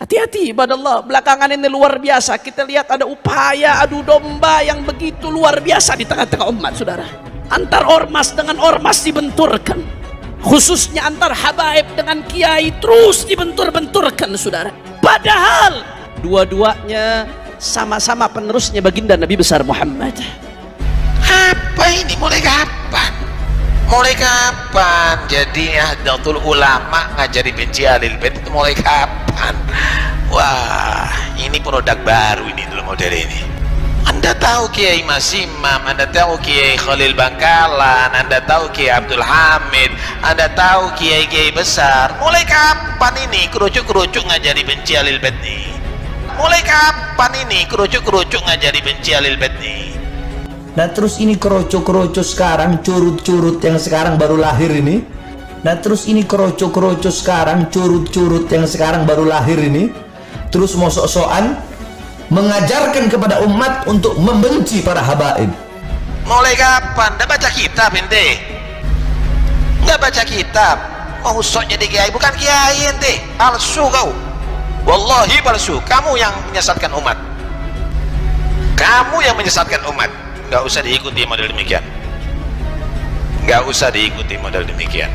Hati-hati ibadah Allah, belakangan ini luar biasa. Kita lihat ada upaya adu domba yang begitu luar biasa di tengah-tengah umat, saudara. Antar ormas dengan ormas dibenturkan, khususnya antar habaib dengan kiai terus dibentur-benturkan, saudara. Padahal dua-duanya sama-sama penerusnya baginda Nabi besar Muhammad. Apa ini? Mulai kapan? Mulai kapan jadi Nahdlatul Ulama ngajari benci Ahlul Bait itu mulai kapan? Wah, ini produk baru ini dalam model ini. Anda tahu Kiai Mas Imam, Anda tahu Kiai Khalil Bangkalan, Anda tahu Kiai Abdul Hamid, Anda tahu kiai-kiai besar. Mulai kapan ini kerucuk-kerucuk ngajari benci Ahlul Bait ini? Mulai kapan ini kerucuk-kerucuk ngajari benci Ahlul Bait ini? Nah terus ini keroco-keroco sekarang, curut-curut yang sekarang baru lahir ini. Nah terus ini keroco-keroco sekarang, curut-curut yang sekarang baru lahir ini. Terus mau sok-sokan mengajarkan kepada umat untuk membenci para habaib. Mulai kapan? Nggak baca kitab ente? Nggak baca kitab? Mau sok jadi kiai? Bukan kiai ente, palsu kau. Wallahi palsu. Kamu yang menyesatkan umat. Kamu yang menyesatkan umat. Nggak usah diikuti model demikian. Nggak usah diikuti model demikian.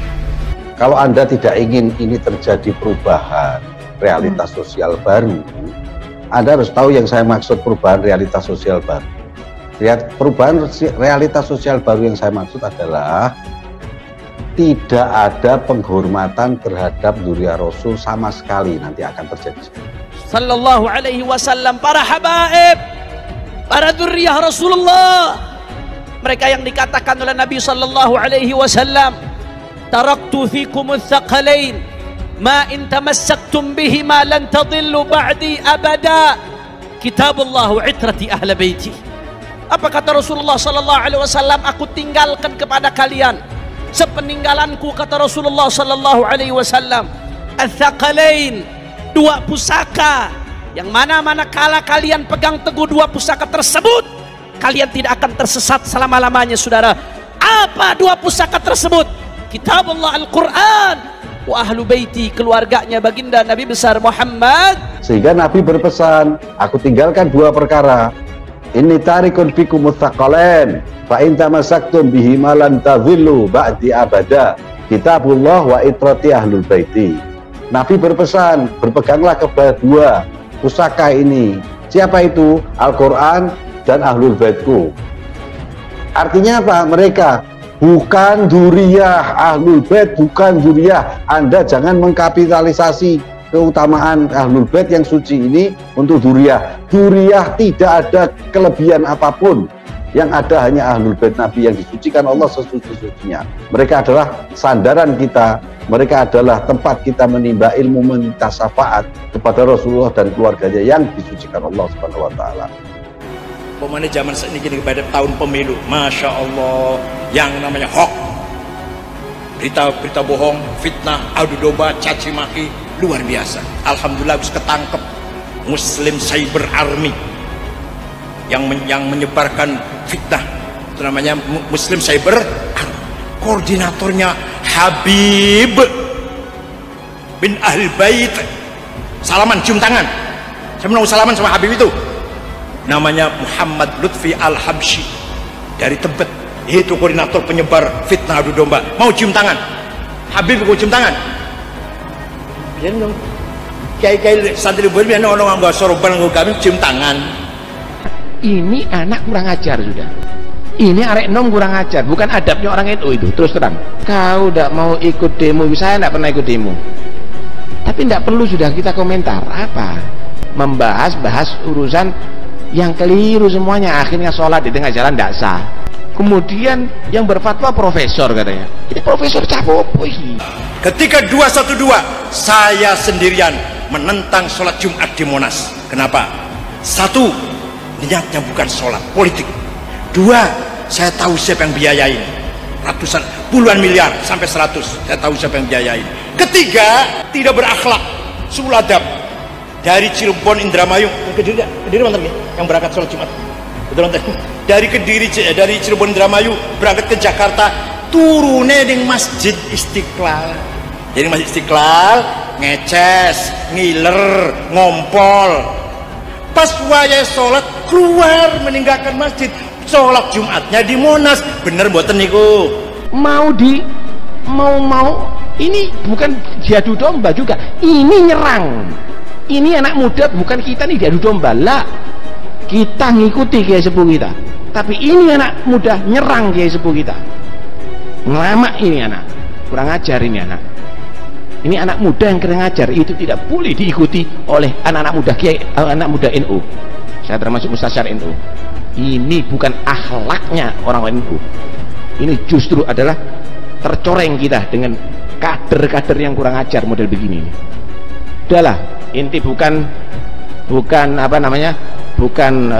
Kalau Anda tidak ingin ini terjadi perubahan realitas sosial baru, Anda harus tahu yang saya maksud perubahan realitas sosial baru. Lihat, perubahan realitas sosial baru yang saya maksud adalah tidak ada penghormatan terhadap dzurriyyah Rasul sama sekali nanti akan terjadi. Sallallahu alaihi wasallam, para habaib, para dzurriyyah Rasulullah, mereka yang dikatakan oleh Nabi sallallahu alaihi wasallam, taraktu fikumul thaqalain ma in tamassaktum bihima lan tadillu ba'di abada, kitabullah wa itrati ahli baiti. Apa kata Rasulullah sallallahu alaihi wasallam? Aku tinggalkan kepada kalian sepeninggalanku, kata Rasulullah sallallahu alaihi wasallam, al-thaqalain, dua pusaka, yang mana kala kalian pegang teguh dua pusaka tersebut, kalian tidak akan tersesat selama-lamanya, saudara. Apa dua pusaka tersebut? Kitabullah Al-Quran, wa ahlu baiti, keluarganya baginda Nabi besar Muhammad. Sehingga Nabi berpesan, aku tinggalkan dua perkara. Inni tarikun fikum mutsaqalain fa in tamassaktum bihima lan tadhillu ba'di abada, kitabullah wa itrati ahlul baiti. Nabi berpesan, berpeganglah kepada dua pusaka ini. Siapa itu? Al-Quran dan Ahlul Baitku. Artinya apa? Mereka bukan dzurriyyah Ahlul Bait, bukan dzurriyyah. Anda jangan mengkapitalisasi keutamaan Ahlul Bait yang suci ini untuk dzurriyyah. Dzurriyyah tidak ada kelebihan apapun. Yang ada hanya Ahlul Bait Nabi yang disucikan Allah sesuci-sucinya. Mereka adalah sandaran kita, mereka adalah tempat kita menimba ilmu, meminta syafaat kepada Rasulullah dan keluarganya yang disucikan Allah Subhanahu wa taala. Pemane zaman saat ini pada tahun pemilu, Masya Allah, yang namanya hoax, berita bohong, fitnah, adu domba, caci maki, luar biasa. Alhamdulillah bisa ketangkep Muslim Cyber Army yang menyebarkan fitnah, itu namanya Muslim Cyber Army. Koordinatornya Habib bin Ahlul Bait. Salaman, cium tangan. Saya mau salaman sama Habib itu. Namanya Muhammad Lutfi Al-Habsyi dari Tebet. Itu koordinator penyebar fitnah adu domba. Mau cium tangan? Habib mau cium tangan? Biar dong. Kiai-kiai santri berbiasa orang nggak soroban nggak kami cium tangan. Ini anak kurang ajar sudah. Ini arek nom kurang ajar, bukan adabnya orang itu. Terus terang, kau tidak mau ikut demo, saya tidak pernah ikut demo, tapi tidak perlu sudah kita komentar apa, membahas urusan yang keliru semuanya. Akhirnya sholat di tengah jalan tidak sah. Kemudian yang berfatwa profesor katanya, ini profesor capopo. Ketika 212 saya sendirian menentang sholat Jumat di Monas. Kenapa? Satu, niatnya bukan sholat politik. Dua, saya tahu siapa yang biayain, ratusan, puluhan miliar sampai 100, saya tahu siapa yang biayain. Ketiga, tidak berakhlak, suladab. Dari Cirebon Indramayu, Kediri mantan yang berangkat sholat Jumat, betul mantan. Dari Cirebon Indramayu berangkat ke Jakarta, turunnya di Masjid Istiqlal. Jadi masjid Istiqlal ngeces, ngiler, ngompol. Pas wayah sholat keluar meninggalkan masjid, sholat Jumatnya di Monas. Bener mboten niku? Mau ini bukan diadu domba juga, ini nyerang. Ini anak muda, bukan kita nih diadu domba lah, kita ngikuti kiai sepuh kita. Tapi ini anak muda nyerang kiai sepuh kita, ngelamak. Ini anak kurang ajar, ini anak muda yang kurang ajar. Itu tidak boleh diikuti oleh anak-anak muda kiai, anak muda NU. Saya termasuk mustasyar NU. Ini bukan akhlaknya orang NU. Ini justru adalah tercoreng kita dengan kader-kader yang kurang ajar model begini. Udahlah, inti bukan apa namanya, bukan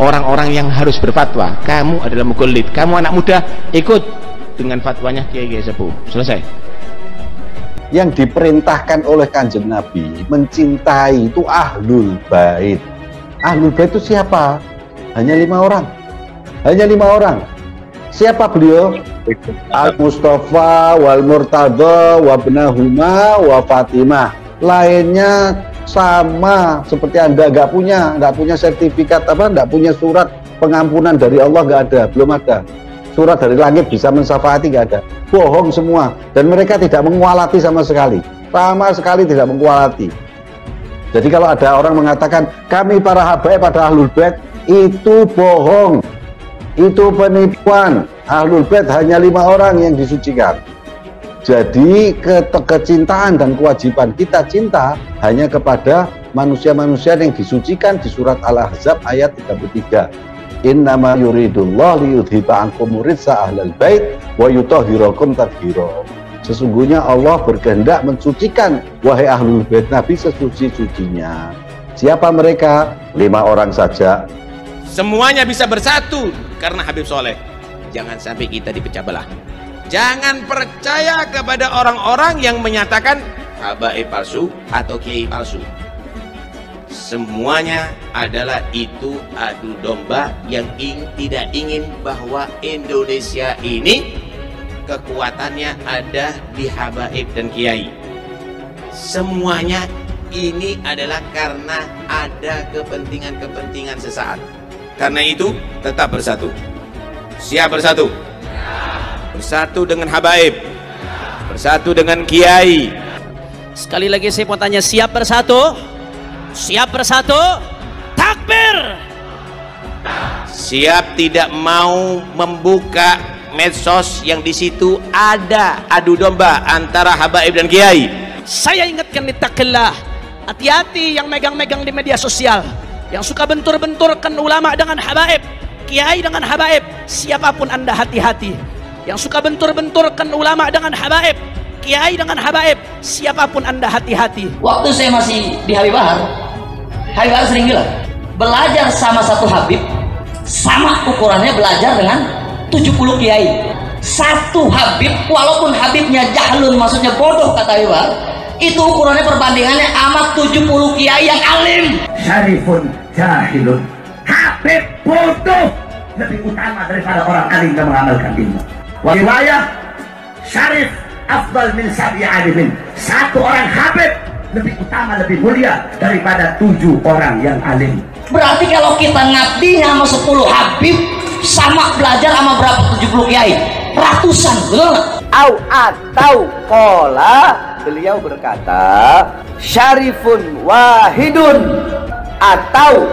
orang-orang yang harus berfatwa. Kamu adalah mukallid, kamu anak muda, ikut dengan fatwanya kiai-kiai sepuh. Selesai. Yang diperintahkan oleh Kanjeng Nabi mencintai itu ahlul bait. Ahlul bait itu siapa? Hanya 5 orang. Hanya 5 orang. Siapa beliau? Al-Mustafa wal Murtada wa ibnahuma wa Fatimah. Lainnya sama seperti Anda, nggak punya sertifikat apa, nggak punya surat pengampunan dari Allah, nggak ada, belum ada. Surat dari langit bisa mensyafa'ati, nggak ada. Bohong semua, dan mereka tidak mengualati sama sekali tidak mengualati. Jadi kalau ada orang mengatakan kami para habaib pada ahlul bait, itu bohong, itu penipuan. Ahlul bait hanya 5 orang yang disucikan. Jadi kecintaan dan kewajiban kita cinta hanya kepada manusia-manusia yang disucikan di surat Al-Ahzab ayat 33. Innama yuridullah liyudhiba ankum rijsa ahlal bait wa yutahhirakum tathhira. Sesungguhnya Allah berkehendak mensucikan wahai ahlul bait Nabi sesuci-sucinya. Siapa mereka? 5 orang saja. Semuanya bisa bersatu karena Habib Soleh. Jangan sampai kita dipecah belah. Jangan percaya kepada orang-orang yang menyatakan habaib palsu atau kiai palsu. Semuanya adalah itu adu domba yang tidak ingin bahwa Indonesia ini kekuatannya ada di habaib dan kiai. Semuanya ini adalah karena ada kepentingan-kepentingan sesaat. Karena itu tetap bersatu. Siap bersatu? Bersatu dengan habaib, bersatu dengan kiai. Sekali lagi saya mau tanya, siap bersatu? Siap bersatu? Takbir! Siap tidak mau membuka medsos yang di situ ada adu domba antara habaib dan kiai. Saya ingatkan, ittaqillah, hati-hati yang megang-megang di media sosial, yang suka bentur-benturkan ulama dengan habaib, kiai dengan habaib. Siapapun Anda, hati-hati. Yang suka bentur-benturkan ulama dengan habaib, kiai dengan habaib, siapapun Anda, hati-hati. Waktu saya masih di Habib Bahar sering bilang, belajar sama satu habib sama ukurannya belajar dengan 70 kiai. Satu habib, walaupun habibnya jahlun, maksudnya bodoh, kata Habib Bahar, itu ukurannya perbandingannya amat 70 kiai yang alim. Syarifun jahilun, habib bodoh lebih utama daripada orang alim yang mengamalkan ilmu. Riwayat syarif afdal min sab'i alimin, satu orang habib lebih utama, lebih mulia daripada 7 orang yang alim. Berarti kalau kita ngabdinya sama 10 habib, sama belajar sama berapa 70 kiai, ratusan, betul nggak? Atau kola, beliau berkata syarifun wahidun, atau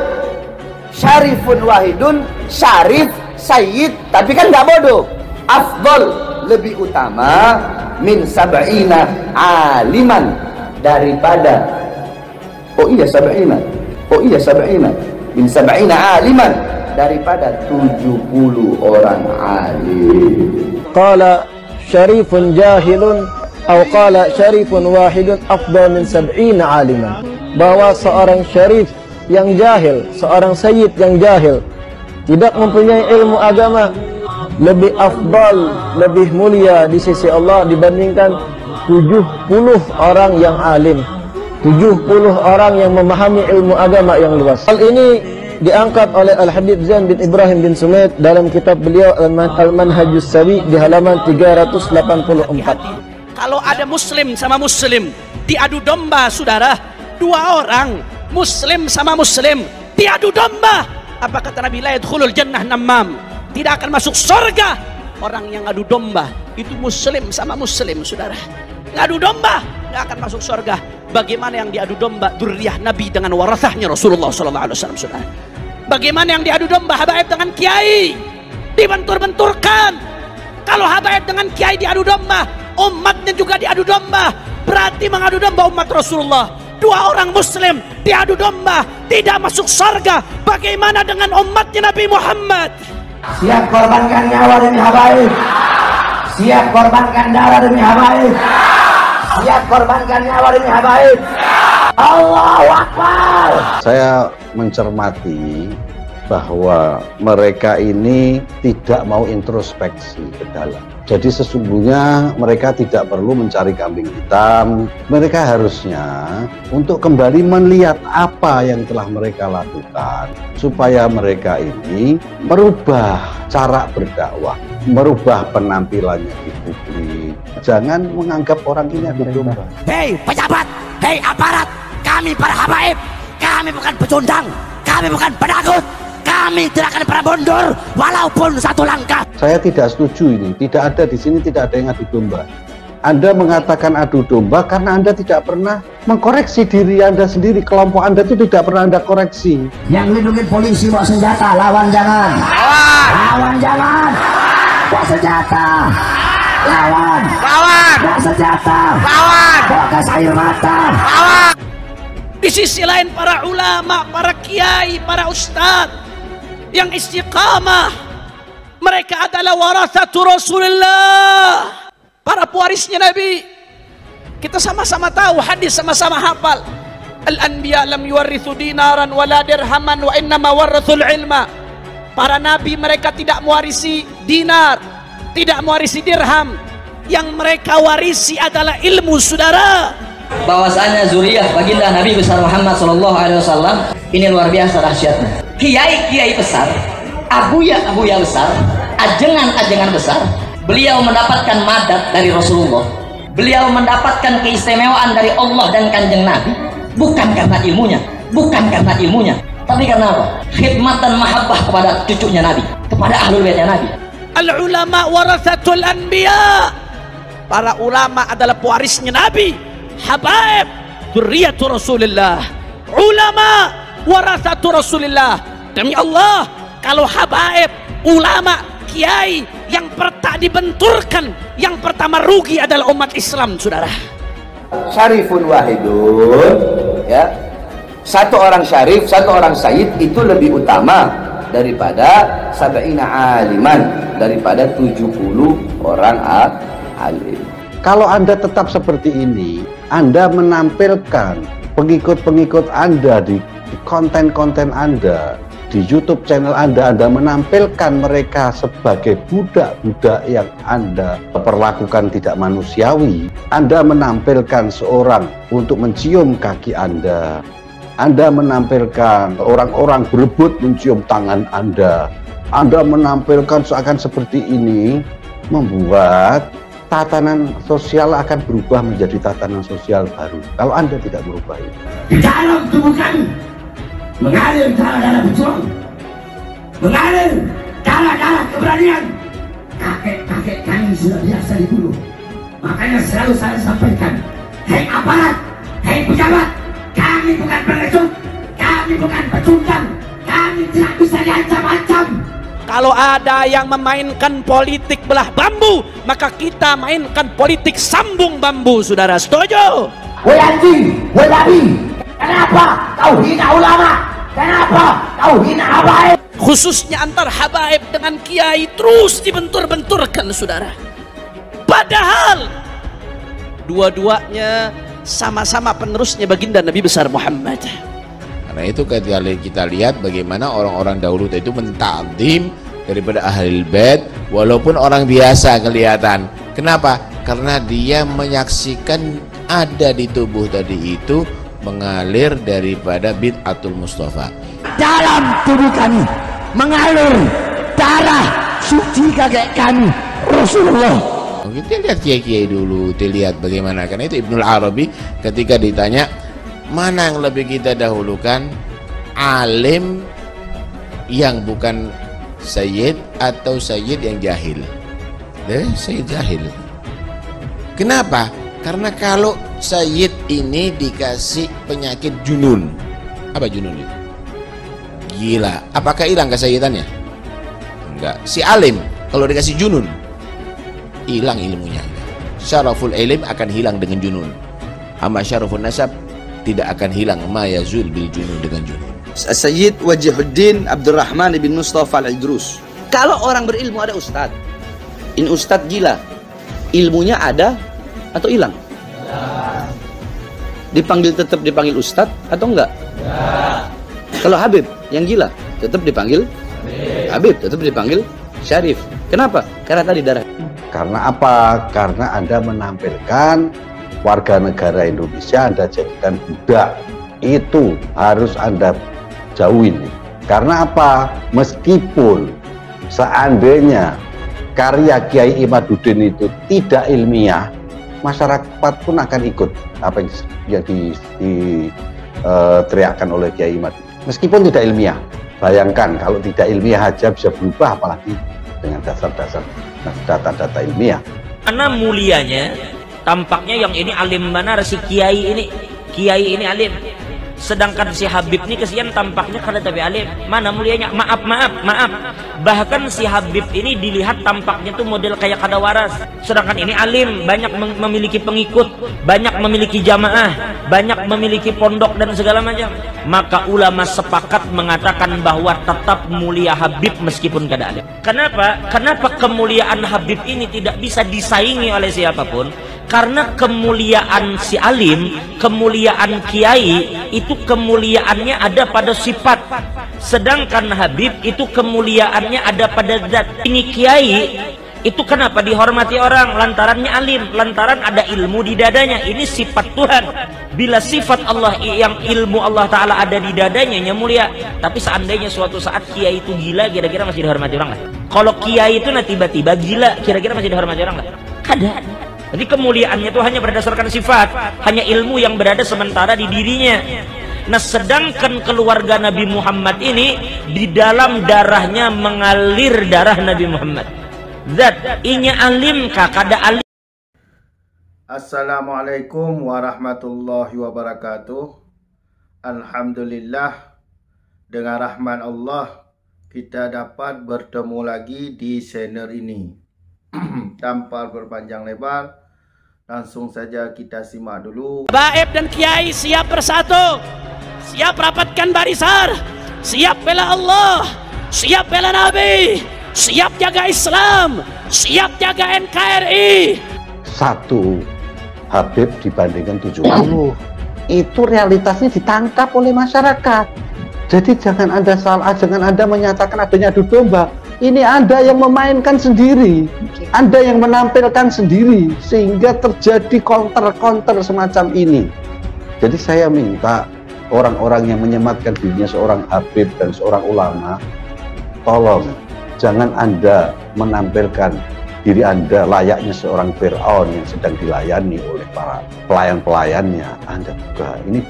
syarifun wahidun, syarif sayyid, tapi kan nggak bodoh. Afdal, lebih utama, min sab'ina aliman, daripada sab'ina min sab'ina aliman, daripada 70 orang alim. Qala syarifun jahilun atau qala syarifun wahidun afdal min sab'ina aliman, bahwa seorang syarif yang jahil, seorang sayyid yang jahil, tidak mempunyai ilmu agama, lebih afdal, lebih mulia di sisi Allah dibandingkan 70 orang yang alim, 70 orang yang memahami ilmu agama yang luas. Hal ini diangkat oleh Al-Habib Zain bin Ibrahim bin Sumait dalam kitab beliau Al-Manhajus Sawi di halaman 384. Kalau ada muslim sama muslim diadu domba, saudara, dua orang muslim sama muslim diadu domba, apa kata Nabi? La yadkhulul jannah namam, tidak akan masuk surga orang yang adu domba. Itu muslim sama muslim, saudara, ngadu domba nggak akan masuk surga. Bagaimana yang diadu domba dzurriyyah Nabi dengan warathahnya Rasulullah SAW, saudara? Bagaimana yang diadu domba habaib dengan kiai, dibentur-benturkan. Kalau habaib dengan kiai diadu domba, umatnya juga diadu domba, berarti mengadu domba umat Rasulullah. Dua orang muslim diadu domba, tidak masuk surga. Bagaimana dengan umatnya Nabi Muhammad? Siap korbankan nyawa demi habaib, siap korbankan darah demi habaib, siap korbankan nyawa demi habaib. Allahu Akbar. Saya mencermati bahwa mereka ini tidak mau introspeksi ke dalam. Jadi sesungguhnya mereka tidak perlu mencari kambing hitam. Mereka harusnya untuk kembali melihat apa yang telah mereka lakukan, supaya mereka ini merubah cara berdakwah, merubah penampilannya di publik. Jangan menganggap orang ini adu domba. Hei pejabat, hei aparat, kami para habaib, kami bukan pecundang, kami bukan penakut, kami tidak akan pernah mundur walaupun satu langkah. Saya tidak setuju ini. Tidak ada di sini, tidak ada yang adu domba. Anda mengatakan adu domba karena Anda tidak pernah mengkoreksi diri Anda sendiri. Kelompok Anda itu tidak pernah Anda koreksi. Yang lindungi polisi bawa senjata, lawan jangan. Lawan jangan. Bawa senjata. Lawan. Bawa senjata. Bawa gas air mata. Di sisi lain para ulama, para kiai, para ustadz yang istiqamah, mereka adalah warathatu Rasulullah, para pewarisnya Nabi. Kita sama-sama tahu hadis, sama-sama hafal. Al-anbiya lam yuwarithu dinaran wala dirhaman wa innama warathul ilma. Para nabi mereka tidak mewarisi dinar, tidak mewarisi dirham. Yang mereka warisi adalah ilmu, saudara. Bahwasanya zuriyah baginda Nabi besar Muhammad SAW ini luar biasa dahsyatnya. Kiai-kiai besar, abuya-abuya besar, ajengan-ajengan besar, beliau mendapatkan madat dari Rasulullah. Beliau mendapatkan keistimewaan dari Allah dan kanjeng Nabi, bukan karena ilmunya, tapi karena apa? Khidmat dan mahabbah kepada cucunya Nabi, kepada ahlul baitnya Nabi. Al-ulama warathatul anbiya. Para ulama adalah pewarisnya Nabi. Habaib dzurriyyatu Rasulillah, ulama warathatu Rasulillah. Demi Allah, kalau habaib, ulama, kiai yang tak dibenturkan, yang pertama rugi adalah umat Islam, saudara. Syarifun wahidun, ya, satu orang syarif, satu orang sayyid itu lebih utama daripada sab'ina aliman, daripada 70 orang alim. Kalau Anda tetap seperti ini, Anda menampilkan pengikut-pengikut Anda di konten-konten Anda, di YouTube channel Anda menampilkan mereka sebagai budak-budak yang Anda perlakukan tidak manusiawi. Anda menampilkan seorang untuk mencium kaki Anda menampilkan orang-orang berebut mencium tangan Anda menampilkan seakan seperti ini, membuat tatanan sosial akan berubah menjadi tatanan sosial baru kalau Anda tidak merubah itu. Di dalam tubuh kami mengalir darah-darah berjuang, mengalir darah-darah keberanian. Kakek-kakek kami sudah biasa dibunuh. Makanya selalu saya sampaikan, hei aparat, hei pejabat, kami bukan pengecut, kami bukan pecundang, kami tidak bisa diancam-ancam. Kalau ada yang memainkan politik belah bambu, maka kita mainkan politik sambung bambu, saudara. Setuju? Woi anjing, woi babi, kenapa kau hina ulama? Kenapa kau hina habaib? Khususnya antar habaib dengan kiai terus dibentur-benturkan, saudara. Padahal dua-duanya sama-sama penerusnya baginda Nabi besar Muhammad. Karena itu ketika kita lihat bagaimana orang-orang dahulu itu mentakdim daripada ahlul bait, walaupun orang biasa kelihatan. Kenapa? Karena dia menyaksikan ada di tubuh tadi itu mengalir daripada bid'atul Mustafa. Dalam tubuh kami mengalir darah suci kakek kami Rasulullah. Oh, kita lihat kiai-kiai dulu, kita lihat bagaimana. Karena itu Ibnul Arabi ketika ditanya mana yang lebih kita dahulukan, alim yang bukan sayyid atau sayyid yang jahil? Sayyid jahil. Kenapa? Karena kalau sayyid ini dikasih penyakit junun. Apa junun itu? Gila. Apakah hilang kesayyidannya? Enggak. Si alim kalau dikasih junun, hilang ilmunya. Syaraful ilim akan hilang dengan junun. Amma syarafun nasab tidak akan hilang ma yazul bil junun dengan junun. Sayyid Wajihuddin Abdurrahman bin Mustafa Al-Idrus. Kalau orang berilmu ada ustadz, ini ustadz gila, ilmunya ada atau hilang? Dipanggil tetap dipanggil ustadz atau enggak? Kalau Habib yang gila tetap dipanggil Habib, tetap dipanggil Syarif. Kenapa? Karena tadi darah. Karena apa? Karena Anda menampilkan warga negara Indonesia Anda jadikan budak. Itu harus Anda jauhin. Karena apa? Meskipun seandainya karya Kiai Imaduddin itu tidak ilmiah, masyarakat pun akan ikut apa yang diteriakkan oleh Kiai Imaduddin. Meskipun tidak ilmiah, bayangkan kalau tidak ilmiah aja bisa berubah, apalagi dengan dasar-dasar data-data ilmiah. Karena mulianya, tampaknya yang ini alim benar, si kiai ini alim. Sedangkan si Habib ini kesian tampaknya kada tapi alim. Mana mulianya? Maaf. Bahkan si Habib ini dilihat tampaknya tuh model kayak kada waras. Sedangkan ini alim, banyak memiliki pengikut, banyak memiliki jamaah, banyak memiliki pondok dan segala macam. Maka ulama sepakat mengatakan bahwa tetap mulia Habib meskipun kada alim. Kenapa? Kenapa kemuliaan Habib ini tidak bisa disaingi oleh siapapun? Karena kemuliaan si alim, kemuliaan kiai itu kemuliaannya ada pada sifat, sedangkan Habib itu kemuliaannya ada pada zat. Ini kiai itu kenapa dihormati orang? Lantarannya alim, lantaran ada ilmu di dadanya. Ini sifat Tuhan. Bila sifat Allah yang ilmu Allah Ta'ala ada di dadanya, mulia. Tapi seandainya suatu saat kiai itu gila, kira-kira masih dihormati orang lah? Kalau kiai itu tiba-tiba gila, kira-kira masih dihormati orang lah? Kada. Jadi kemuliaannya itu hanya berdasarkan sifat, hanya ilmu yang berada sementara di dirinya. Nah, sedangkan keluarga Nabi Muhammad ini di dalam darahnya mengalir darah Nabi Muhammad. Zat inya alim kah kada alim? Assalamualaikum warahmatullahi wabarakatuh. Alhamdulillah, dengan rahmat Allah kita dapat bertemu lagi di channel ini. Tanpa berpanjang lebar, langsung saja kita simak dulu. Baib dan kiai siap bersatu, siap rapatkan barisan, siap bela Allah, siap bela Nabi, siap jaga Islam, siap jaga NKRI. 1 Habib dibandingkan 70. Itu realitasnya ditangkap oleh masyarakat. Jadi jangan Anda salah, jangan Anda menyatakan adanya adu domba. Ini Anda yang memainkan sendiri, Anda yang menampilkan sendiri, sehingga terjadi counter-counter semacam ini. Jadi saya minta orang-orang yang menyematkan dirinya seorang Habib dan seorang ulama, tolong jangan Anda menampilkan diri Anda layaknya seorang Fir'aun yang sedang dilayani oleh para pelayan-pelayannya. Anda juga, ini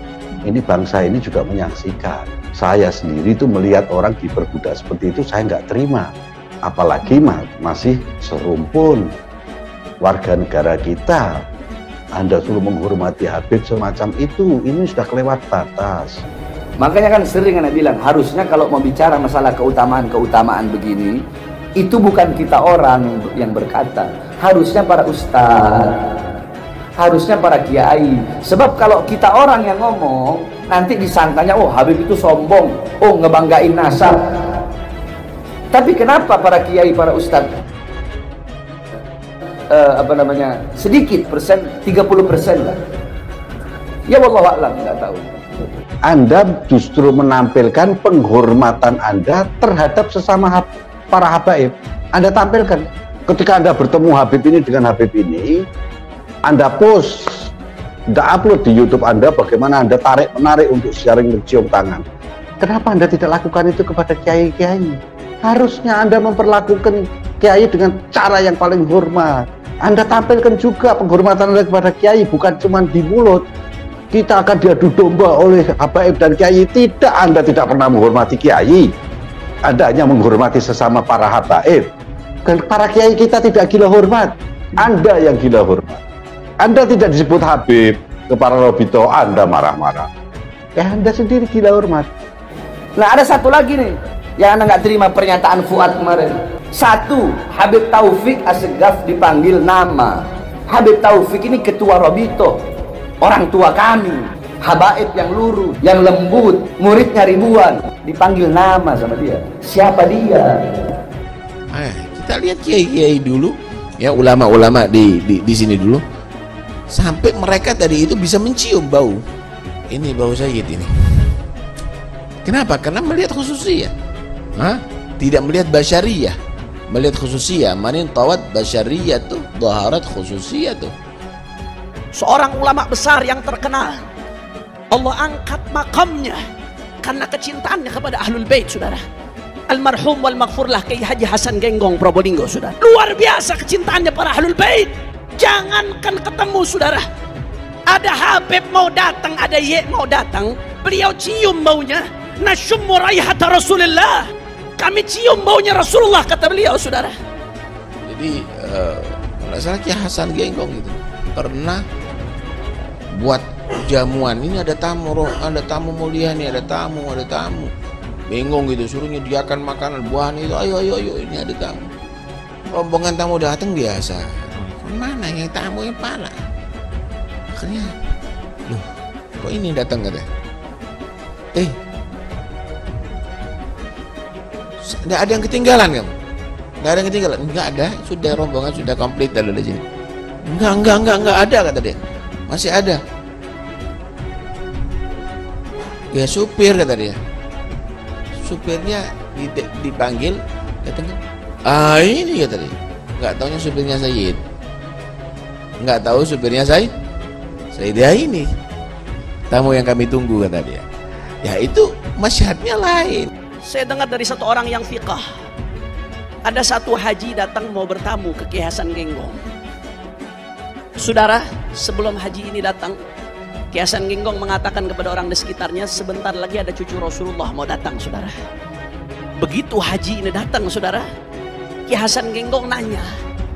bangsa ini juga menyaksikan. Saya sendiri itu melihat orang diperbudak seperti itu, saya nggak terima. Apalagi masih serumpun warga negara kita. Anda suruh menghormati Habib semacam itu, ini sudah kelewat batas. Makanya kan sering Anda bilang, harusnya kalau mau bicara masalah keutamaan begini, itu bukan kita orang yang berkata, harusnya para ustadz, harusnya para kiai. Sebab kalau kita orang yang ngomong, nanti disangkanya, oh Habib itu sombong, oh ngebanggain nasab. Tapi kenapa para kiai, para ustadz sedikit persen, 30% lah. Ya wallahualam, nggak tahu. Anda justru menampilkan penghormatan Anda terhadap sesama para habaib. Anda tampilkan ketika Anda bertemu Habib ini dengan Habib ini, Anda post, Anda upload di YouTube Anda bagaimana Anda tarik-menarik untuk sharing mencium tangan. Kenapa Anda tidak lakukan itu kepada kiai-kiai? Harusnya Anda memperlakukan kiai dengan cara yang paling hormat. Anda tampilkan juga penghormatan Anda kepada kiai, bukan cuma di mulut. Kita akan diadu domba oleh habaib dan kiai. Tidak, Anda tidak pernah menghormati kiai. Anda hanya menghormati sesama para habaib. Para kiai kita tidak gila hormat. Anda yang gila hormat. Anda tidak disebut habib, ke para robito Anda marah-marah. Anda sendiri gila hormat. Nah, ada satu lagi nih yang Anda nggak terima pernyataan Fuad kemarin. Satu, Habib Taufik Assegaf dipanggil nama. Habib Taufik ini ketua Robito, orang tua kami, habaib yang luruh, yang lembut, muridnya ribuan, dipanggil nama sama dia. Siapa dia? Kita lihat kiai-kiai dulu, ya, ulama-ulama di sini dulu, sampai mereka tadi itu bisa mencium bau. Ini bau Sayyid ini. Kenapa? Karena melihat khususiyah. Tidak melihat basyariyah. Melihat khususiyah, manin tawat basyariyah tuh, dhaharat khususiyah tuh. Seorang ulama besar yang terkenal, Allah angkat makamnya karena kecintaannya kepada Ahlul Bait, saudara. Almarhum wal maghfurlah Kiai Haji Hasan Genggong Probolinggo, saudara. Luar biasa kecintaannya para Ahlul Bait. Jangankan ketemu, saudara, ada Habib mau datang, ada Ye mau datang, beliau cium baunya. Nasyummu raihata Rasulillah, kami cium baunya Rasulullah, kata beliau, saudara. Jadi nggak salah Kiai Hasan Genggong itu pernah buat jamuan. Ini ada tamu mulia nih, ada tamu. Bingung gitu, suruh nyediakan makanan buahan itu, ayo ini ada tamu. Rombongan tamu datang biasa. Mana yang tamu yang pala? Akhirnya, loh, kok ini datang kata? Nggak ada yang ketinggalan kamu? Nggak ada yang ketinggalan? Nggak ada, sudah rombongan sudah komplit ada di sini. Nggak ada, kata dia. Masih ada. Ya supir, kata dia. Supirnya dipanggil, datang. Ini, kata dia. Nggak taunya supirnya Sayyid. Nggak tahu supirnya Sayyid ya ini. Tamu yang kami tunggu, kata dia. Ya itu masyhadnya lain. Saya dengar dari satu orang yang fiqah, ada satu haji datang mau bertamu ke Kiai Hasan Genggong. Saudara, sebelum haji ini datang, Kiai Hasan Genggong mengatakan kepada orang di sekitarnya, sebentar lagi ada cucu Rasulullah mau datang, saudara. Begitu haji ini datang, saudara, Kiai Hasan Genggong nanya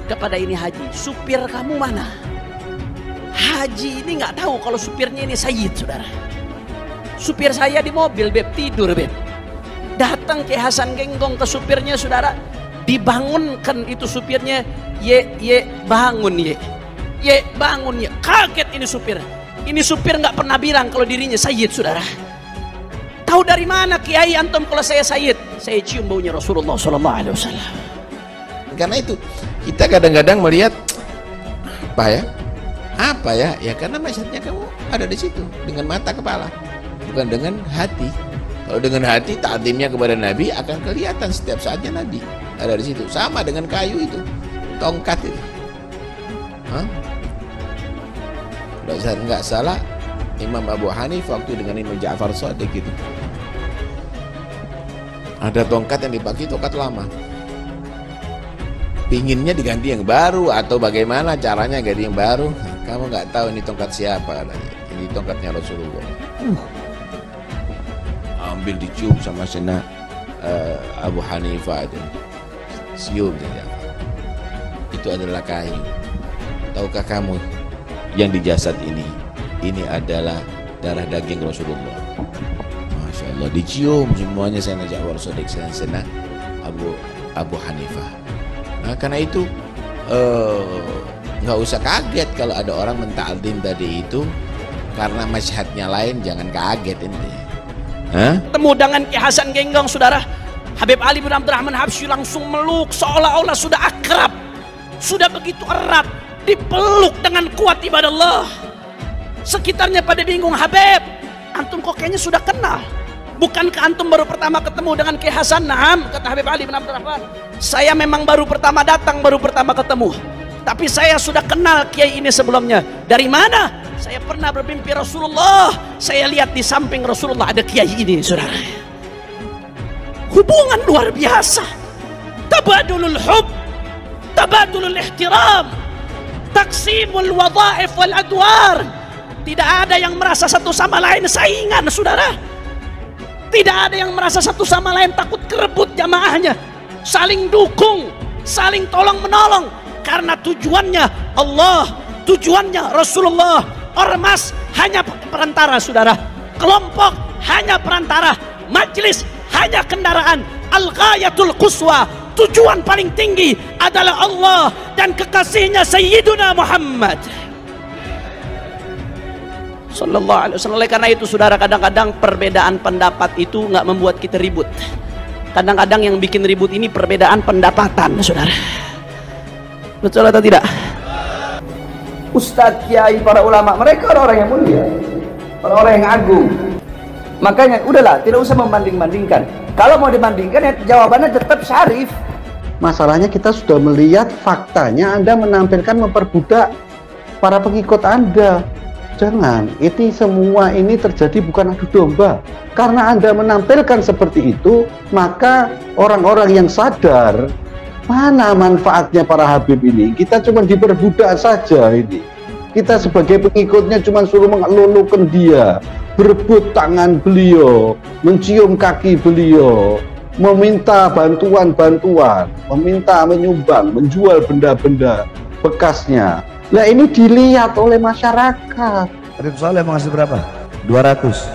kepada ini haji, supir kamu mana? Haji ini nggak tahu kalau supirnya ini Sayyid, saudara. Supir saya di mobil, beb, tidur, beb. Datang Kiai Hasan Genggong ke supirnya, saudara, dibangunkan itu supirnya, ye bangun, ye bangun, ye. Kaget ini supir. Ini supir nggak pernah bilang kalau dirinya Sayyid, saudara. Tahu dari mana Kiai antum kalau saya Sayyid? Saya cium baunya Rasulullah SAW. Karena itu kita kadang-kadang melihat apa ya? Ya karena masyhadnya kamu ada di situ dengan mata kepala, bukan dengan hati. Kalau dengan hati, ta'zimnya kepada Nabi akan kelihatan setiap saatnya Nabi ada di situ. Sama dengan kayu itu, tongkat itu. Kalau nggak salah, Imam Abu Hanifah waktu dengan Imam Ja'far Shadiq itu, ada tongkat yang dipakai, tongkat lama. Pinginnya diganti yang baru atau bagaimana caranya ganti yang baru? Kamu nggak tahu ini tongkat siapa, katanya. Ini tongkatnya Rasulullah. Ambil dicium sama Sena Abu Hanifah itu, cium saja. Itu adalah kayu. Tahukah kamu yang di jasad ini adalah darah daging Rasulullah. Masya Allah, dicium semuanya Sena Ja'far Shadiq, Sena Abu Hanifah. Nah karena itu nggak usah kaget kalau ada orang menta'zim tadi itu karena masyhadnya lain. Jangan kaget ini. Temu dengan Kiai Hasan Genggong, saudara, Habib Ali bin Abdurrahman Habsyi langsung meluk seolah-olah sudah akrab, sudah begitu erat, dipeluk dengan kuat ibadah Allah. Sekitarnya pada bingung, Habib, antum kok kayaknya sudah kenal. Bukankah antum baru pertama ketemu dengan Kiai Hasan? Naam, kata Habib Ali bin Abdurrahman. Saya memang baru pertama datang, baru pertama ketemu. Tapi saya sudah kenal Kiai ini sebelumnya. Dari mana? Saya pernah bermimpi Rasulullah. Saya lihat di samping Rasulullah ada Kiai ini, saudara. Hubungan luar biasa. Tabadulul hub, tabadulul ihtiram. Taqsimul wadhaif wal adwar. Tidak ada yang merasa satu sama lain saingan, saudara. Tidak ada yang merasa satu sama lain takut kerebut jamaahnya. Saling dukung, saling tolong menolong. Karena tujuannya Allah, tujuannya Rasulullah. Ormas hanya perantara, saudara. Kelompok hanya perantara. Majelis hanya kendaraan. Al-ghayatul quswa, tujuan paling tinggi adalah Allah dan kekasihnya Sayyiduna Muhammad Sallallahu Alaihi Wasallam. Oleh karena itu, saudara, kadang-kadang perbedaan pendapat itu nggak membuat kita ribut. Kadang-kadang yang bikin ribut ini perbedaan pendapatan, saudara. Betul atau tidak? Ustadz, kiai, para ulama, mereka orang-orang yang mulia, orang-orang yang agung. Makanya udahlah, tidak usah membanding-bandingkan. Kalau mau dibandingkan, ya jawabannya tetap Syarif. Masalahnya kita sudah melihat faktanya, Anda menampilkan memperbudak para pengikut Anda. Jangan, ini semua ini terjadi bukan adu domba. Karena Anda menampilkan seperti itu, maka orang-orang yang sadar mana manfaatnya para Habib ini. Kita cuma diperbudak saja ini. Kita sebagai pengikutnya cuma suruh mengelulukan dia, berebut tangan beliau, mencium kaki beliau, meminta bantuan-bantuan, meminta menyumbang, menjual benda-benda bekasnya. Nah, ini dilihat oleh masyarakat. Habib Soleh mau ngasih berapa? 200.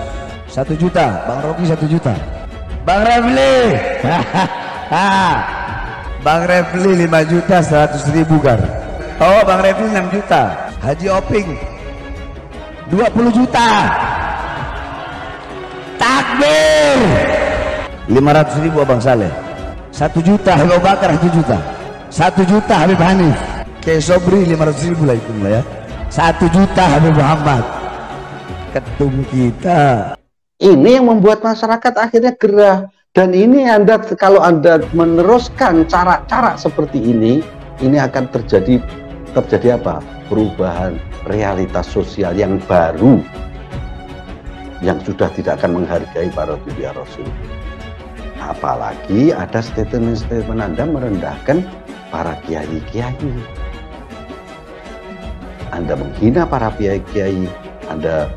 1 juta. Bang Rocky 1 juta. Bang Refli. Bang Refli 5 juta 100.000 Gar. Oh, Bang Refli 6 juta. Haji Oping 20 juta. Takbir. 500.000 Abang Saleh. 1 juta Habib Bakar 1 juta. 1 juta Habib Hanif. Kayak Sobri 500.000 lah itu ya. 1 juta Habib Muhammad. Ketum kita. Ini yang membuat masyarakat akhirnya gerah. Dan ini kalau Anda meneruskan cara-cara seperti ini akan terjadi apa? Perubahan realitas sosial yang baru, yang sudah tidak akan menghargai para dunia Rasul. Apalagi ada statement-statement Anda merendahkan para kiai-kiai. Anda menghina para kiai-kiai, Anda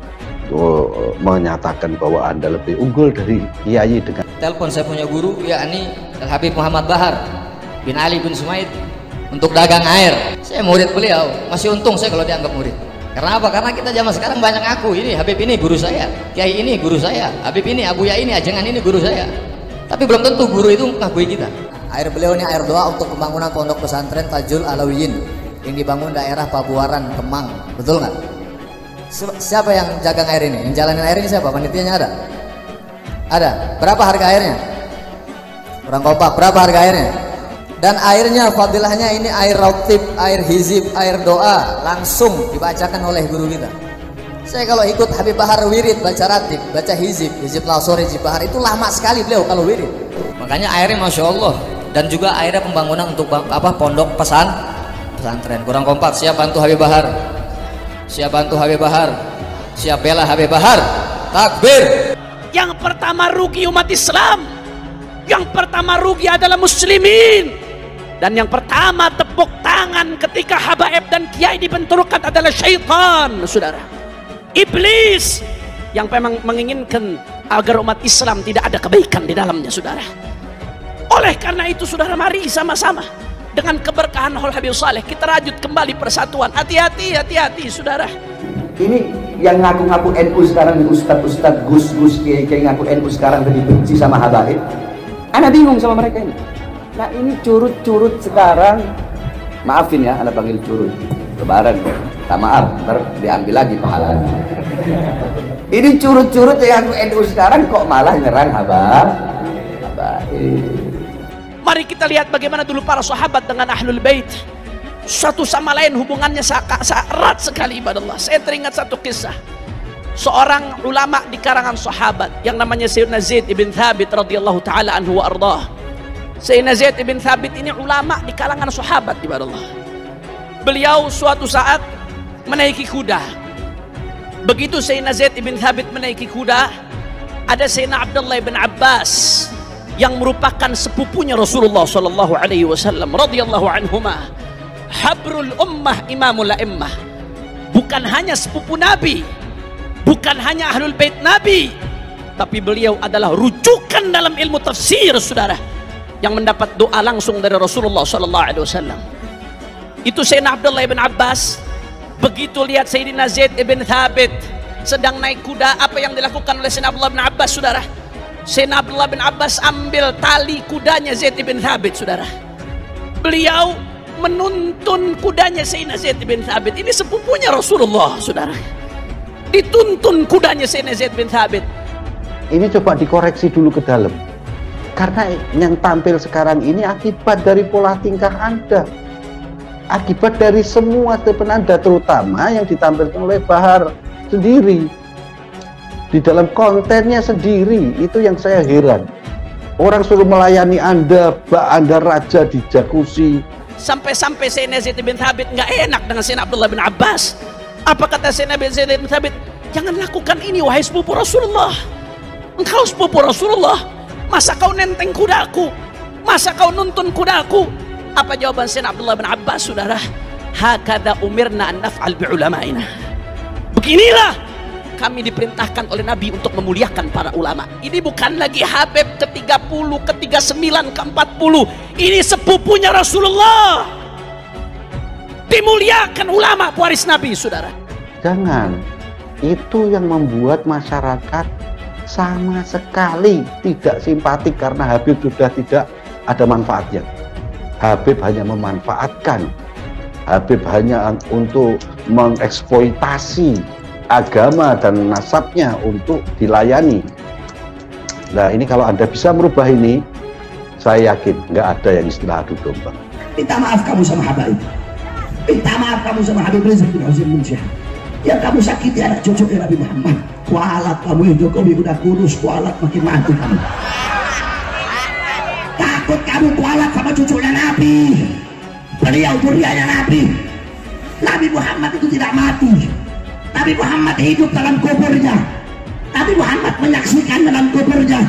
menyatakan bahwa Anda lebih unggul dari kiai dengan telepon saya punya guru, yakni Habib Muhammad Bahar bin Ali bin Sumaid, untuk dagang air. Saya murid beliau, masih untung saya kalau dianggap murid. Karena apa? Karena kita zaman sekarang banyak ngaku, ini Habib ini guru saya, kiai ini guru saya, Habib ini, Abuya ini, ajengan ini guru saya. Tapi belum tentu guru itu mengakui kita. Air beliau ini air doa untuk pembangunan pondok pesantren Tajul Alawiyin yang dibangun daerah Pabuaran, Kemang. Betul nggak? Siapa yang jagang air ini? Yang jalanin air ini siapa? Panitianya ada? Ada. Berapa harga airnya? Kurang kompak. Berapa harga airnya? Dan airnya, fadilahnya ini air rautib, air hizib, air doa, langsung dibacakan oleh guru kita. Saya kalau ikut Habib Bahar wirid, baca ratib, baca hizib lausor, hizib Bahar, itu lama sekali beliau kalau wirid. Makanya airnya Masya Allah. Dan juga airnya pembangunan untuk pondok pesantren. Kurang kompak. Siap bantu Habib Bahar? Siap bantu Habib Bahar? Siap bela Habib Bahar? Takbir. Yang pertama rugi umat Islam, yang pertama rugi adalah muslimin. Dan yang pertama tepuk tangan ketika habaib dan kiai dibenturkan adalah syaitan, saudara. Iblis yang memang menginginkan agar umat Islam tidak ada kebaikan di dalamnya, saudara. Oleh karena itu, saudara, mari sama-sama dengan keberkahan Habib Saleh kita rajut kembali persatuan. Hati-hati, hati-hati, saudara. Ini yang ngaku-ngaku NU sekarang, ustadz-ustadz, gus-gus, kiai ngaku NU sekarang lebih benci sama habaib. Ana bingung sama mereka ini. Nah, ini curut-curut sekarang, maafin ya, Anda panggil curut. Lebaran, tak maaf, ntar diambil lagi pahalanya. Ini curut-curut yang NU sekarang kok malah nyerang habaib. Mari kita lihat bagaimana dulu para sahabat dengan Ahlul Bait. Satu sama lain hubungannya erat sekali, ibadallah. Saya teringat satu kisah. Seorang ulama di kalangan sahabat yang namanya Sayyidina Zaid ibn Thabit radhiyallahu taala anhu wa ardhah. Sayyidina Zaid ibn Thabit ini ulama di kalangan sahabat, ibadallah. Beliau suatu saat menaiki kuda. Begitu Sayyidina Zaid ibn Thabit menaiki kuda, ada Sayyidina Abdullah bin Abbas yang merupakan sepupunya Rasulullah sallallahu alaihi wasallam radhiyallahu anhuma. habrul ummah imamul a'immah. Bukan hanya sepupu Nabi, bukan hanya ahlul bait Nabi, tapi beliau adalah rujukan dalam ilmu tafsir, saudara, yang mendapat doa langsung dari Rasulullah SAW. Itu Sayyidina Abdullah bin Abbas begitu lihat Sayyidina Zaid ibn Thabit sedang naik kuda, apa yang dilakukan oleh Sayyidina Abdullah bin Abbas, saudara? Sayyidina Abdullah bin Abbas ambil tali kudanya Zaid ibn Thabit, saudara. Beliau menuntun kudanya Sayyidina Zaid bin Thabit. Ini sepupunya Rasulullah, saudara. Dituntun kudanya Sayyidina Zaid bin Thabit. Ini coba dikoreksi dulu ke dalam. Karena yang tampil sekarang ini akibat dari pola tingkah Anda. Akibat dari semua statement Anda, terutama yang ditampilkan oleh Bahar sendiri. Di dalam kontennya sendiri, itu yang saya heran. Orang suruh melayani Anda, Anda raja di jacuzzi. Sampai-sampai Sayyidina Zaid bin Thabit nggak enak dengan Sayyidina Abdullah bin Abbas. Apa kata Sayyidina Zaid bin Thabit? Jangan lakukan ini wahai sepupu Rasulullah. Engkau sepupu Rasulullah, masa kau nenteng kudaku? Masa kau nuntun kudaku? Apa jawaban Sayyidina Abdullah bin Abbas, saudara? Hakadha umirna an naf'al bi ulama'ina. Beginilah kami diperintahkan oleh Nabi untuk memuliakan para ulama. Ini bukan lagi Habib ke-30, ke-39, ke-40. Ini sepupunya Rasulullah. Dimuliakan ulama pewaris Nabi, saudara. Jangan. Itu yang membuat masyarakat sama sekali tidak simpatik karena Habib sudah tidak ada manfaatnya. Habib hanya memanfaatkan. Habib hanya untuk mengeksploitasi agama dan nasabnya untuk dilayani. Nah, ini kalau Anda bisa merubah ini, saya yakin nggak ada yang istilah adu domba. Minta maaf kamu sama Habib. Minta maaf kamu sama Habib Rizik bin Husain bin Syekh. Yang kamu sakiti anak cucunya Nabi Muhammad. Kualat kamu yang Jokowi udah kurus, kualat makin mati kamu. Takut kamu kualat sama cucunya Nabi. Beliau duriannya Nabi. Nabi Muhammad itu tidak mati. Nabi Muhammad hidup dalam kuburnya. Nabi Muhammad menyaksikan dalam kuburnya.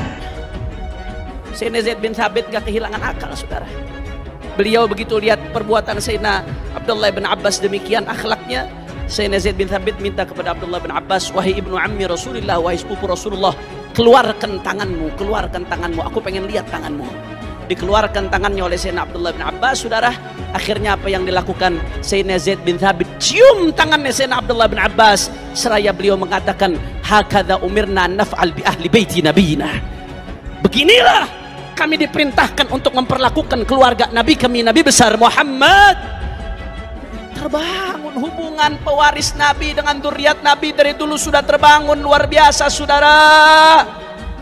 Sayyidina Zaid bin Thabit gak kehilangan akal, saudara. Beliau begitu lihat perbuatan Sayyidina Abdullah bin Abbas demikian akhlaknya, Sayyidina Zaid bin Thabit minta kepada Abdullah bin Abbas, wahai ibnu ammi Rasulullah, wahai sepupu Rasulullah, keluarkan tanganmu, keluarkan tanganmu, aku pengen lihat tanganmu. Dikeluarkan tangannya oleh Sayyidina Abdullah bin Abbas, saudara. Akhirnya apa yang dilakukan Sayyidina Zaid bin Thabit? Cium tangannya Sayyidina Abdullah bin Abbas, seraya beliau mengatakan, hakadha umirna naf'al bi ahli baiti nabiyina. Beginilah kami diperintahkan untuk memperlakukan keluarga Nabi kami, Nabi besar Muhammad. Terbangun hubungan pewaris Nabi dengan zuriat Nabi dari dulu sudah terbangun luar biasa, saudara.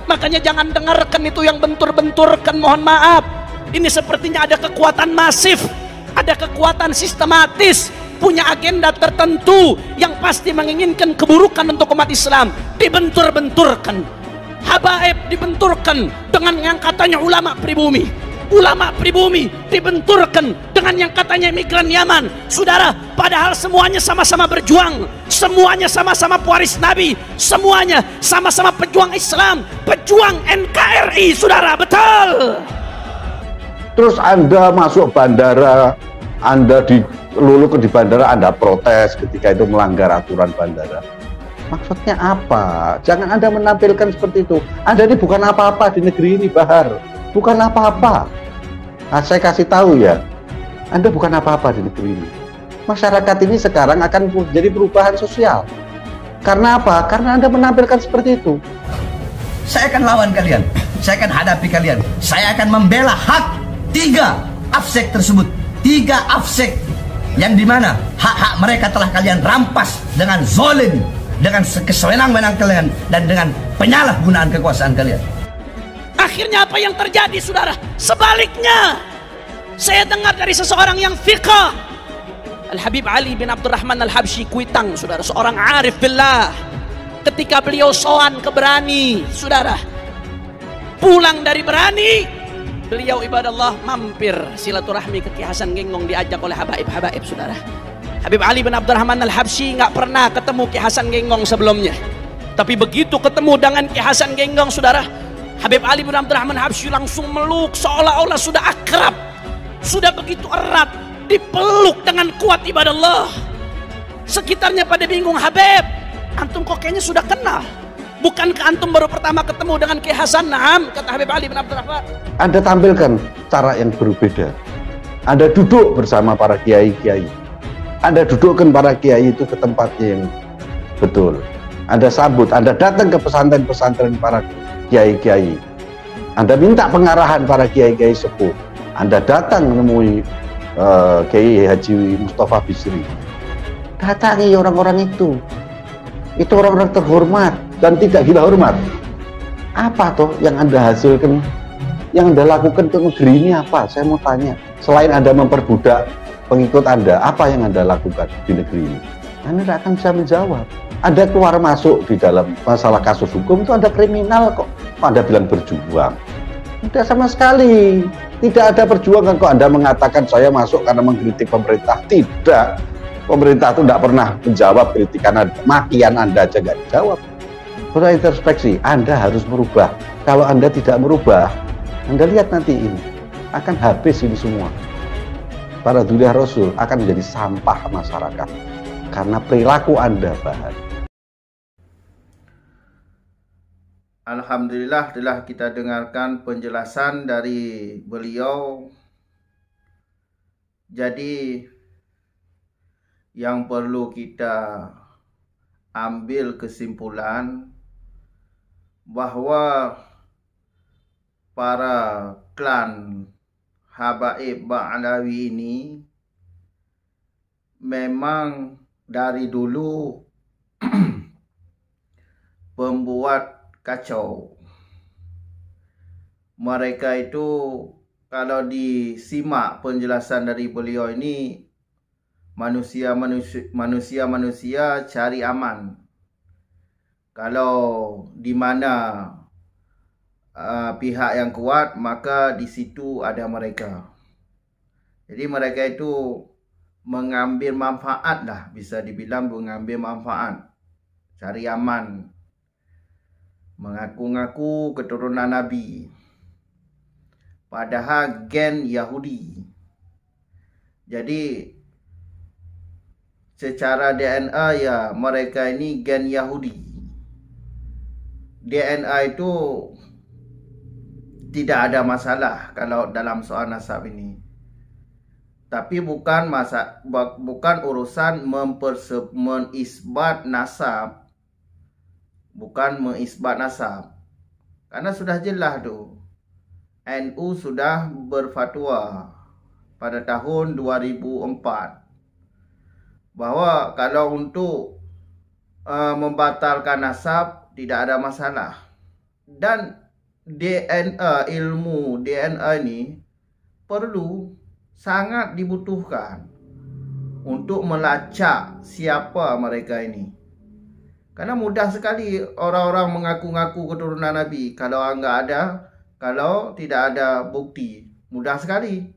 Makanya jangan dengarkan itu yang bentur-benturkan, mohon maaf. Ini sepertinya ada kekuatan masif, ada kekuatan sistematis, punya agenda tertentu yang pasti menginginkan keburukan untuk umat Islam. Dibentur-benturkan, habaib dibenturkan dengan yang katanya ulama pribumi. Ulama pribumi dibenturkan dengan yang katanya migran Yaman. Saudara, padahal semuanya sama-sama berjuang, semuanya sama-sama pewaris Nabi, semuanya sama-sama pejuang Islam, pejuang NKRI, saudara, betul. Terus Anda masuk bandara, Anda dilulukan di bandara, Anda protes ketika itu melanggar aturan bandara. Maksudnya apa? Jangan Anda menampilkan seperti itu. Anda ini bukan apa-apa di negeri ini, Bahar. Bukan apa-apa. Nah, saya kasih tahu ya, Anda bukan apa-apa di negeri ini. Masyarakat ini sekarang akan jadi perubahan sosial. Karena apa? Karena Anda menampilkan seperti itu. Saya akan lawan kalian. Saya akan hadapi kalian. Saya akan membela hak 3 afsek tersebut. 3 afsek yang dimana hak-hak mereka telah kalian rampas dengan zolim, dengan kesewenang-wenang kalian, dan dengan penyalahgunaan kekuasaan kalian. Akhirnya apa yang terjadi, saudara? Sebaliknya, saya dengar dari seseorang yang fiqh, Al-Habib Ali bin Abdurrahman Al-Habsyi Kuitang, saudara, seorang arif billah. Ketika beliau soan ke Berani, saudara, pulang dari Berani, beliau ibadallah mampir silaturahmi ke Ki Hasan Genggong, diajak oleh habaib-habaib, saudara. Habib Ali bin Abdurrahman Al-Habsyi nggak pernah ketemu Ki Hasan Genggong sebelumnya. Tapi begitu ketemu dengan Ki Hasan Genggong, saudara, Habib Ali bin Abdurrahman Al-Habsyi langsung meluk seolah-olah sudah akrab, sudah begitu erat. dipeluk dengan kuat ibadah Allah. Sekitarnya pada bingung, Habib, antum kok kayaknya sudah kenal. Bukankah antum baru pertama ketemu dengan Kiai Hasan? Naam, kata Habib Ali bin Abdul Rahman. Anda tampilkan cara yang berbeda. Anda duduk bersama para kiai-kiai. Anda dudukkan para kiai itu ke tempatnya yang betul. Anda sambut, Anda datang ke pesantren-pesantren para kiai-kiai. Anda minta pengarahan para kiai-kiai sepuh. Anda datang menemui Kiai Haji Mustafa Bisri. Datangi orang-orang itu. Itu orang-orang terhormat dan tidak gila hormat. Apa toh yang Anda hasilkan, yang Anda lakukan ke negeri ini apa? Saya mau tanya. Selain Anda memperbudak pengikut Anda, apa yang Anda lakukan di negeri ini? Anda tidak akan bisa menjawab. Anda keluar masuk di dalam masalah kasus hukum itu Anda kriminal kok. Anda bilang berjuang. Tidak sama sekali. Tidak ada perjuangan kok. Anda mengatakan saya masuk karena mengkritik pemerintah. Tidak. Pemerintah itu tidak pernah menjawab kritikan Anda. Makian Anda aja nggak dijawab. Perlu introspeksi. Anda harus merubah. Kalau Anda tidak merubah, Anda lihat nanti ini akan habis ini semua. Para dzurriyyah Rasul akan menjadi sampah masyarakat karena perilaku Anda bahan. Alhamdulillah telah kita dengarkan penjelasan dari beliau. Jadi yang perlu kita ambil kesimpulan bahwa para klan Habaib Ba'alawi ini memang dari dulu pembuat kacau. Mereka itu kalau disimak penjelasan dari beliau ini, manusia cari aman. Kalau di mana pihak yang kuat, maka di situ ada mereka. Jadi mereka itu mengambil manfaat lah, bisa dibilang mengambil manfaat, cari aman, mengaku-ngaku keturunan Nabi, padahal gen Yahudi. Jadi secara DNA ya mereka ini gen Yahudi. DNA itu tidak ada masalah kalau dalam soal nasab ini. Tapi bukan urusan menisbat nasab. Bukan mengisbat nasab. Karena sudah jelas tu. NU sudah berfatwa pada tahun 2004 bahwa kalau untuk membatalkan nasab tidak ada masalah. Dan DNA, ilmu DNA ini perlu sangat dibutuhkan untuk melacak siapa mereka ini. Karena mudah sekali orang-orang mengaku-ngaku keturunan Nabi kalau tidak ada bukti. Mudah sekali.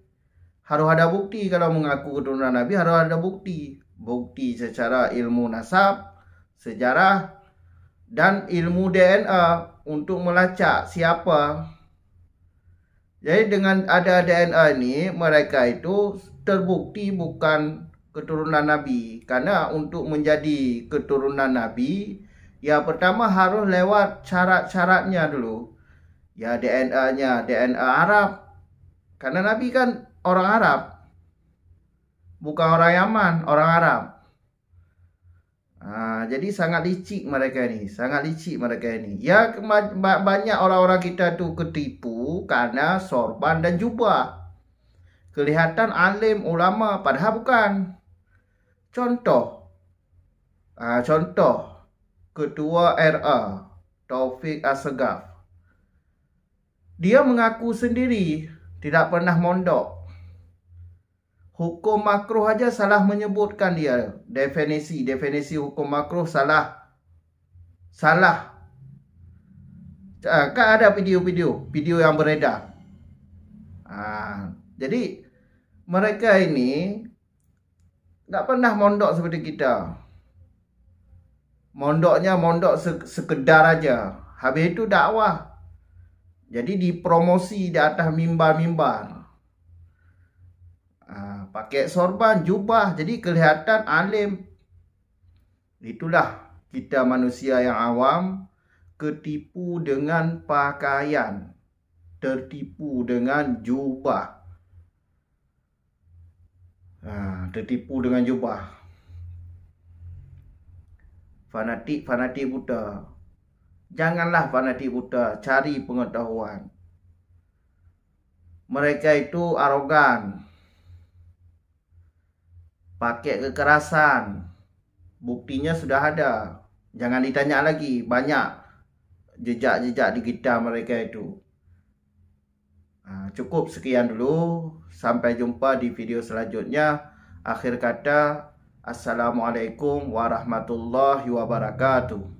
Harus ada bukti kalau mengaku keturunan Nabi, harus ada bukti. Bukti secara ilmu nasab, sejarah, dan ilmu DNA untuk melacak siapa. Jadi dengan ada DNA ini, mereka itu terbukti bukan keturunan Nabi. Karena untuk menjadi keturunan Nabi, ya pertama harus lewat syarat-syaratnya dulu. Ya DNA-nya, DNA Arab. Karena Nabi kan orang Arab. Bukan orang Yaman, orang Arab. Jadi sangat licik mereka ini. Sangat licik mereka ini. Ya banyak orang-orang kita tu ketipu karena sorban dan jubah. Kelihatan alim, ulama, padahal bukan. Contoh. Ketua RA, Taufik Assegaf. Dia mengaku sendiri tidak pernah mondok. Hukum makruh aja salah menyebutkan dia. Definisi hukum makruh salah. Kan ada video yang beredar. Jadi mereka ini tak pernah mondok seperti kita. Mondoknya mondok sekedar aja. Habis itu dakwah. Jadi dipromosi di atas mimbar-mimbar. pakai sorban, jubah, jadi kelihatan alim. Itulah kita manusia yang awam, ketipu dengan pakaian, tertipu dengan jubah. Tertipu dengan jubah. Fanatik buta. Janganlah fanatik buta, cari pengetahuan. Mereka itu arogan, pakai kekerasan. Buktinya sudah ada. Jangan ditanya lagi, banyak jejak-jejak digital mereka itu. Cukup sekian dulu. Sampai jumpa di video selanjutnya. Akhir kata, Assalamualaikum warahmatullahi wabarakatuh.